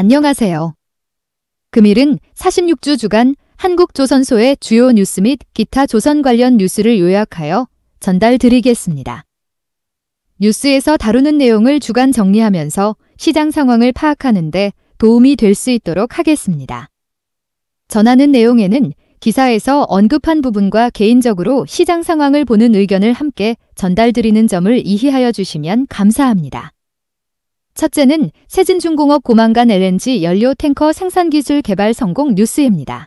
안녕하세요. 금일은 46주 주간 한국조선소의 주요 뉴스 및 기타 조선 관련 뉴스를 요약하여 전달드리겠습니다. 뉴스에서 다루는 내용을 주간 정리하면서 시장 상황을 파악하는 데 도움이 될 수 있도록 하겠습니다. 전하는 내용에는 기사에서 언급한 부분과 개인적으로 시장 상황을 보는 의견을 함께 전달드리는 점을 이해하여 주시면 감사합니다. 첫째는 세진중공업 고만간 LNG 연료 탱커 생산기술 개발 성공 뉴스입니다.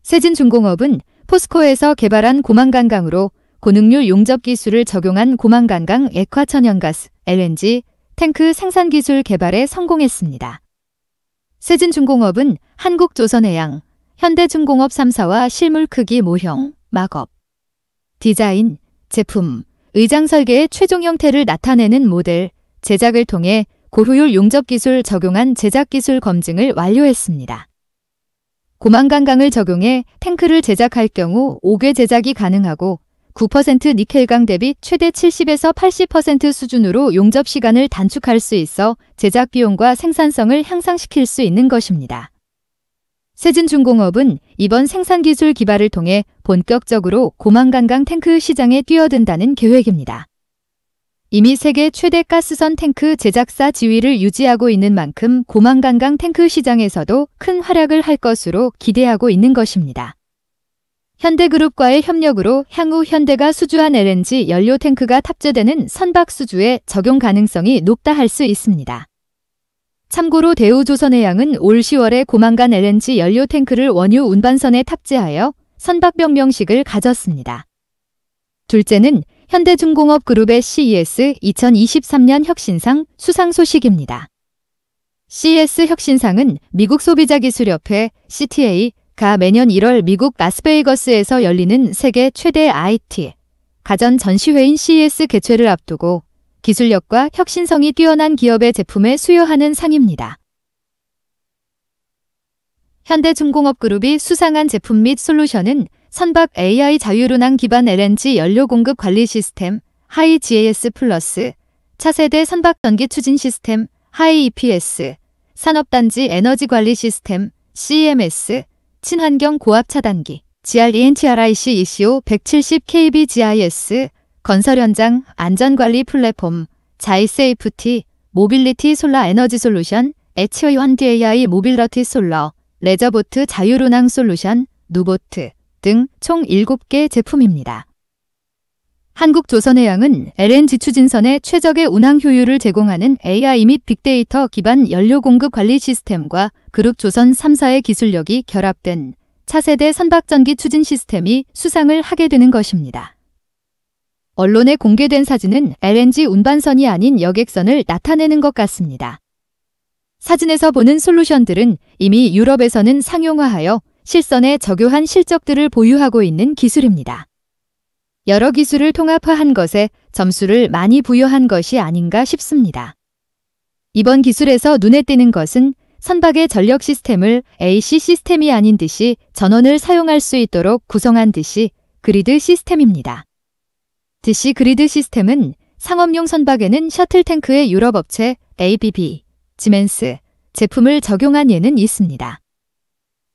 세진중공업은 포스코에서 개발한 고만간강으로 고능률 용접 기술을 적용한 고만간강 액화천연가스 LNG 탱크 생산기술 개발에 성공했습니다. 세진중공업은 한국조선해양, 현대중공업 3사와 실물 크기 모형, 막업, 디자인, 제품, 의장 설계의 최종 형태를 나타내는 모델, 제작을 통해 고효율 용접 기술 적용한 제작 기술 검증을 완료했습니다. 고만간강을 적용해 탱크를 제작할 경우 5개 제작이 가능하고 9% 니켈강 대비 최대 70에서 80% 수준으로 용접 시간을 단축할 수 있어 제작 비용과 생산성을 향상시킬 수 있는 것입니다. 세진중공업은 이번 생산기술 기발을 통해 본격적으로 고만간강 탱크 시장에 뛰어든다는 계획입니다. 이미 세계 최대 가스선 탱크 제작사 지위를 유지하고 있는 만큼 고만간강 탱크 시장에서도 큰 활약을 할 것으로 기대하고 있는 것입니다. 현대그룹과의 협력으로 향후 현대가 수주한 LNG 연료 탱크가 탑재되는 선박 수주에 적용 가능성이 높다 할 수 있습니다. 참고로 대우조선해양은 올 10월에 고만간 LNG 연료 탱크를 원유 운반선에 탑재하여 선박 명명식을 가졌습니다. 둘째는 현대중공업 그룹의 CES 2023년 혁신상 수상 소식입니다. CES 혁신상은 미국 소비자기술협회 CTA가 매년 1월 미국 라스베이거스에서 열리는 세계 최대 IT, 가전 전시회인 CES 개최를 앞두고 기술력과 혁신성이 뛰어난 기업의 제품에 수여하는 상입니다. 현대중공업그룹이 수상한 제품 및 솔루션은 선박 AI 자율운항 기반 LNG 연료 공급 관리 시스템 하이 GAS 플러스, 차세대 선박 전기 추진 시스템 하이 EPS, 산업단지 에너지 관리 시스템 CEMS, 친환경 고압 차단기 GR-ENTRIC ECO 170kb GIS, 건설 현장 안전관리 플랫폼 자이세이프티, 모빌리티 솔라 에너지 솔루션 H1DAI 모빌러티 솔러, 레저보트 자율운항 솔루션 누보트 등 총 7개 제품입니다. 한국조선해양은 LNG 추진선의 최적의 운항 효율을 제공하는 AI 및 빅데이터 기반 연료 공급 관리 시스템과 그룹조선 3사의 기술력이 결합된 차세대 선박전기 추진 시스템이 수상을 하게 되는 것입니다. 언론에 공개된 사진은 LNG 운반선이 아닌 여객선을 나타내는 것 같습니다. 사진에서 보는 솔루션들은 이미 유럽에서는 상용화하여 실선에 적용한 실적들을 보유하고 있는 기술입니다. 여러 기술을 통합화한 것에 점수를 많이 부여한 것이 아닌가 싶습니다. 이번 기술에서 눈에 띄는 것은 선박의 전력 시스템을 AC 시스템이 아닌 듯이 전원을 사용할 수 있도록 구성한 듯이 그리드 시스템입니다. 듯이 그리드 시스템은 상업용 선박에는 셔틀탱크의 유럽 업체 ABB, 지멘스 제품을 적용한 예는 있습니다.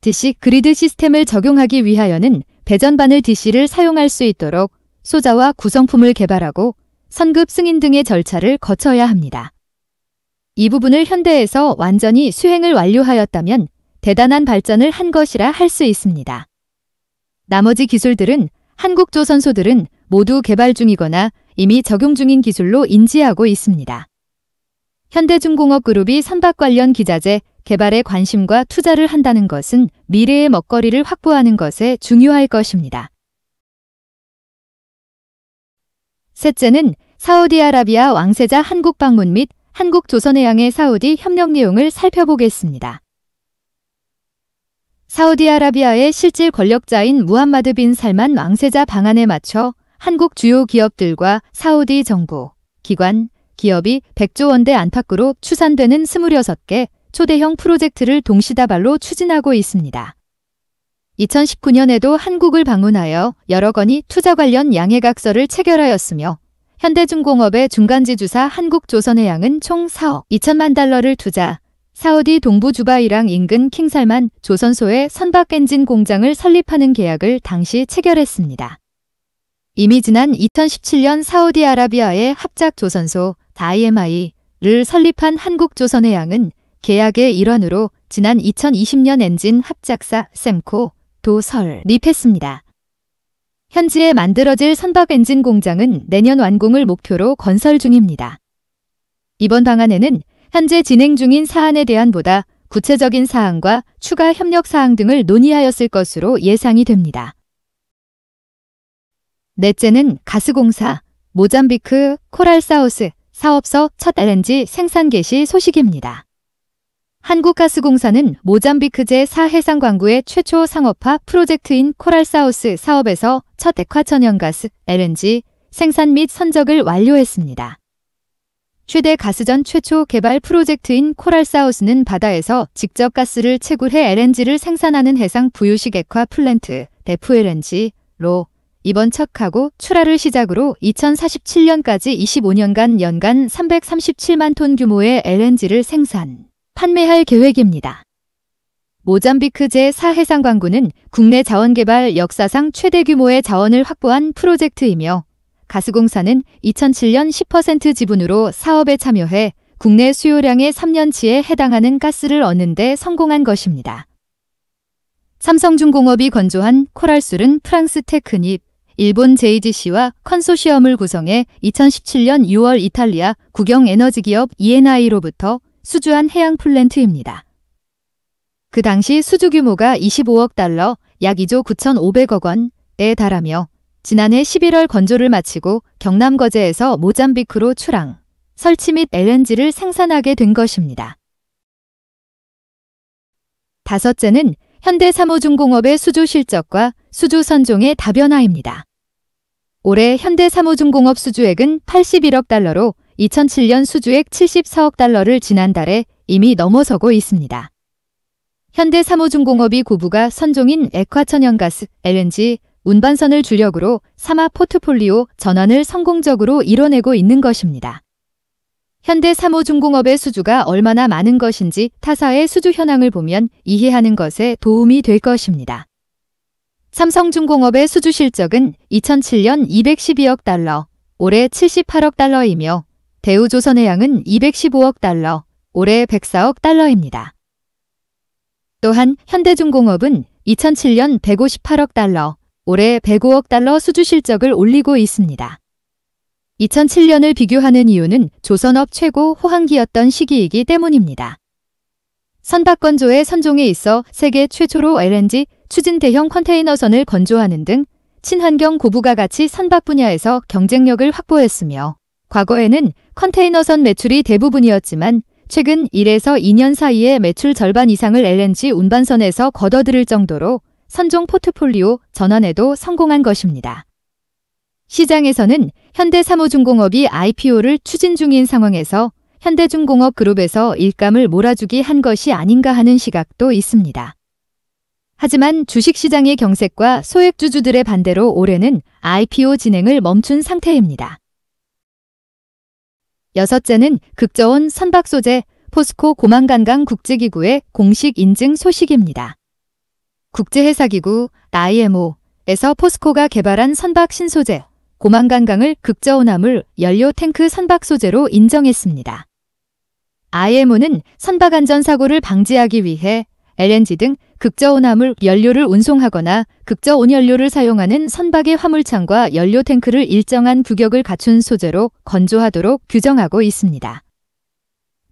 듯이 그리드 시스템을 적용하기 위하여는 배전반을 DC를 사용할 수 있도록 소자와 구성품을 개발하고 선급 승인 등의 절차를 거쳐야 합니다. 이 부분을 현대에서 완전히 수행을 완료하였다면 대단한 발전을 한 것이라 할 수 있습니다. 나머지 기술들은 한국조선소들은 모두 개발 중이거나 이미 적용 중인 기술로 인지하고 있습니다. 현대중공업그룹이 선박 관련 기자재 개발에 관심과 투자를 한다는 것은 미래의 먹거리를 확보하는 것에 중요할 것입니다. 셋째는 사우디아라비아 왕세자 한국 방문 및 한국조선해양의 사우디 협력 내용을 살펴보겠습니다. 사우디아라비아의 실질 권력자인 무함마드 빈 살만 왕세자 방안에 맞춰 한국 주요 기업들과 사우디 정부, 기관, 기업이 100조 원대 안팎으로 추산되는 26개 초대형 프로젝트를 동시다발로 추진하고 있습니다. 2019년에도 한국을 방문하여 여러 건의 투자 관련 양해각서를 체결하였으며 현대중공업의 중간지주사 한국조선해양은 총 4억 2천만 달러를 투자, 사우디 동부 주바이랑 인근 킹살만 조선소에 선박 엔진 공장을 설립하는 계약을 당시 체결했습니다. 이미 지난 2017년 사우디아라비아의 합작 조선소 IMI를 설립한 한국조선해양은 계약의 일환으로 지난 2020년 엔진 합작사 샘코도 설립했습니다. 현지에 만들어질 선박 엔진 공장은 내년 완공을 목표로 건설 중입니다. 이번 방안에는 현재 진행 중인 사안에 대한 보다 구체적인 사항과 추가 협력 사항 등을 논의하였을 것으로 예상이 됩니다. 넷째는 가스공사 모잠비크 코랄사우스 사업서 첫 LNG 생산 개시 소식입니다. 한국가스공사는 모잠비크제 사해상 광구의 최초 상업화 프로젝트인 코랄사우스 사업에서 첫 액화천연가스 LNG 생산 및 선적을 완료했습니다. 최대 가스전 최초 개발 프로젝트인 코랄사우스는 바다에서 직접 가스를 채굴해 LNG를 생산하는 해상 부유식 액화 플랜트 데프 LNG로 이번 첫 카고 출하를 시작으로 2047년까지 25년간 연간 337만 톤 규모의 LNG를 생산, 판매할 계획입니다. 모잠비크 제4해상광구는 국내 자원개발 역사상 최대 규모의 자원을 확보한 프로젝트이며 가스공사는 2007년 10% 지분으로 사업에 참여해 국내 수요량의 3년치에 해당하는 가스를 얻는 데 성공한 것입니다. 삼성중공업이 건조한 코랄술은 프랑스 테크닙, 일본 JGC와 컨소시엄을 구성해 2017년 6월 이탈리아 국영에너지기업 ENI로부터 수주한 해양 플랜트입니다. 그 당시 수주 규모가 25억 달러, 약 2조 9,500억 원에 달하며 지난해 11월 건조를 마치고 경남 거제에서 모잠비크로 출항, 설치 및 LNG를 생산하게 된 것입니다. 다섯째는 현대사무중공업의 수주 실적과 수주 선종의 다변화입니다. 올해 현대사무중공업 수주액은 81억 달러로 2007년 수주액 74억 달러를 지난달에 이미 넘어서고 있습니다. 현대사무중공업이 고부가 선종인 액화천연가스 LNG 운반선을 주력으로 삼화 포트폴리오 전환을 성공적으로 이뤄내고 있는 것입니다. 현대사무중공업의 수주가 얼마나 많은 것인지 타사의 수주 현황을 보면 이해하는 것에 도움이 될 것입니다. 삼성중공업의 수주 실적은 2007년 212억 달러, 올해 78억 달러이며 대우조선해양은 215억 달러, 올해 104억 달러입니다. 또한 현대중공업은 2007년 158억 달러, 올해 105억 달러 수주 실적을 올리고 있습니다. 2007년을 비교하는 이유는 조선업 최고 호황기였던 시기이기 때문입니다. 선박 건조의 선종에 있어 세계 최초로 LNG 추진 대형 컨테이너선을 건조하는 등 친환경 고부가 가치 선박 분야에서 경쟁력을 확보했으며 과거에는 컨테이너선 매출이 대부분이었지만 최근 1에서 2년 사이에 매출 절반 이상을 LNG 운반선에서 거둬들일 정도로 선종 포트폴리오 전환에도 성공한 것입니다. 시장에서는 현대사무중공업이 IPO를 추진 중인 상황에서 현대중공업 그룹에서 일감을 몰아주기 한 것이 아닌가 하는 시각도 있습니다. 하지만 주식시장의 경색과 소액주주들의 반대로 올해는 IPO 진행을 멈춘 상태입니다. 여섯째는 극저온 선박 소재 포스코 고만관광 국제기구의 공식 인증 소식입니다. 국제해사기구 IMO에서 포스코가 개발한 선박 신소재 고만관광을 극저온화물 연료 탱크 선박 소재로 인정했습니다. IMO는 선박 안전사고를 방지하기 위해 LNG 등 극저온화물 연료를 운송하거나 극저온연료를 사용하는 선박의 화물창과 연료 탱크를 일정한 규격을 갖춘 소재로 건조하도록 규정하고 있습니다.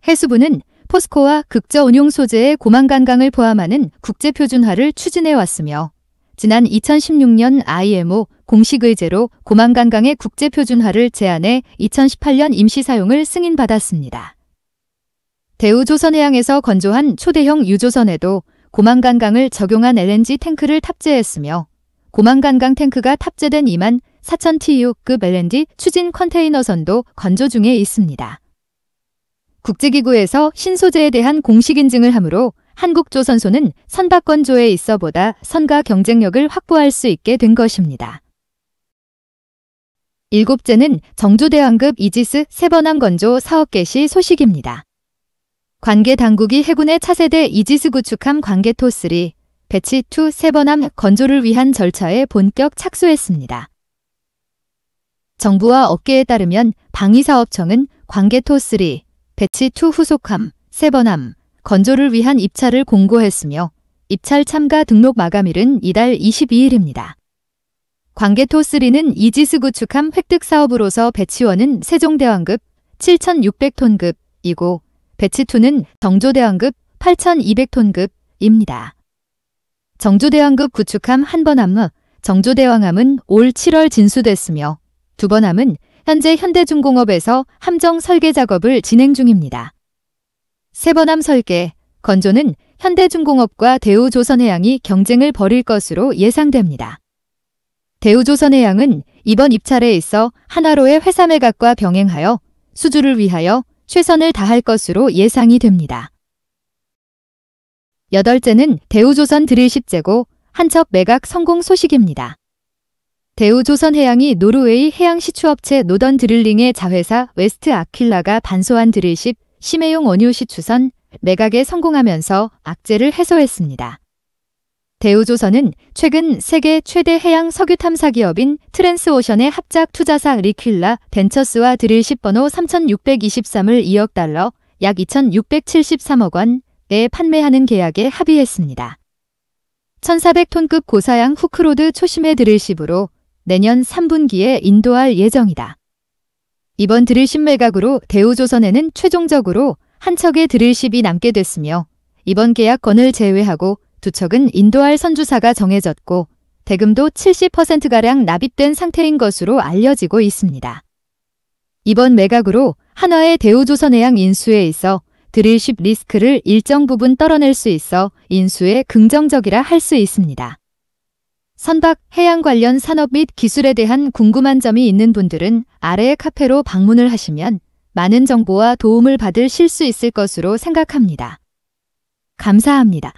해수부는 포스코와 극저온용 소재의 고만관광을 포함하는 국제표준화를 추진해왔으며 지난 2016년 IMO 공식 의제로 고만관광의 국제표준화를 제안해 2018년 임시사용을 승인받았습니다. 대우조선해양에서 건조한 초대형 유조선에도 고만관광을 적용한 LNG 탱크를 탑재했으며 고만관광 탱크가 탑재된 2만 4천 TU급 LNG 추진 컨테이너선도 건조 중에 있습니다. 국제기구에서 신소재에 대한 공식 인증을 하므로 한국조선소는 선박 건조에 있어 보다 선가 경쟁력을 확보할 수 있게 된 것입니다. 일곱째는 정조대왕급 이지스 세번함 건조 사업 개시 소식입니다. 관계 당국이 해군의 차세대 이지스 구축함 관계토3, 배치2 세번함 건조를 위한 절차에 본격 착수했습니다. 정부와 업계에 따르면 방위사업청은 관계토3, 배치2 후속함, 세번함 건조를 위한 입찰을 공고했으며 입찰 참가 등록 마감일은 이달 22일입니다. 관계토3는 이지스 구축함 획득 사업으로서 배치1은 세종대왕급 7,600톤급이고 배치2는 정조대왕급 8,200톤급입니다. 정조대왕급 구축함 한 번함, 정조대왕함은 올 7월 진수됐으며 두 번함은 현재 현대중공업에서 함정 설계 작업을 진행 중입니다. 세 번함 설계, 건조는 현대중공업과 대우조선해양이 경쟁을 벌일 것으로 예상됩니다. 대우조선해양은 이번 입찰에 있어 한화로의 회사 매각과 병행하여 수주를 위하여 최선을 다할 것으로 예상이 됩니다. 여덟째는 대우조선 드릴십재고 한척 매각 성공 소식입니다. 대우조선해양이 노르웨이 해양시추업체 노던 드릴링의 자회사 웨스트 아퀼라가 반소한 드릴십 심해용 원유 시추선 매각에 성공하면서 악재를 해소했습니다. 대우조선은 최근 세계 최대 해양 석유 탐사 기업인 트랜스오션의 합작 투자사 리퀼라 벤처스와 드릴십 번호 3623을 2억 달러, 약 2673억 원에 판매하는 계약에 합의했습니다. 1400톤급 고사양 후크로드 초심의 드릴십으로 내년 3분기에 인도할 예정이다. 이번 드릴십 매각으로 대우조선에는 최종적으로 한 척의 드릴십이 남게 됐으며 이번 계약건을 제외하고 두 척은 인도할 선주사가 정해졌고 대금도 70%가량 납입된 상태인 것으로 알려지고 있습니다. 이번 매각으로 한화의 대우조선해양 인수에 있어 드릴십 리스크를 일정 부분 떨어낼 수 있어 인수에 긍정적이라 할 수 있습니다. 선박, 해양 관련 산업 및 기술에 대한 궁금한 점이 있는 분들은 아래의 카페로 방문을 하시면 많은 정보와 도움을 받으실 수 있을 것으로 생각합니다. 감사합니다.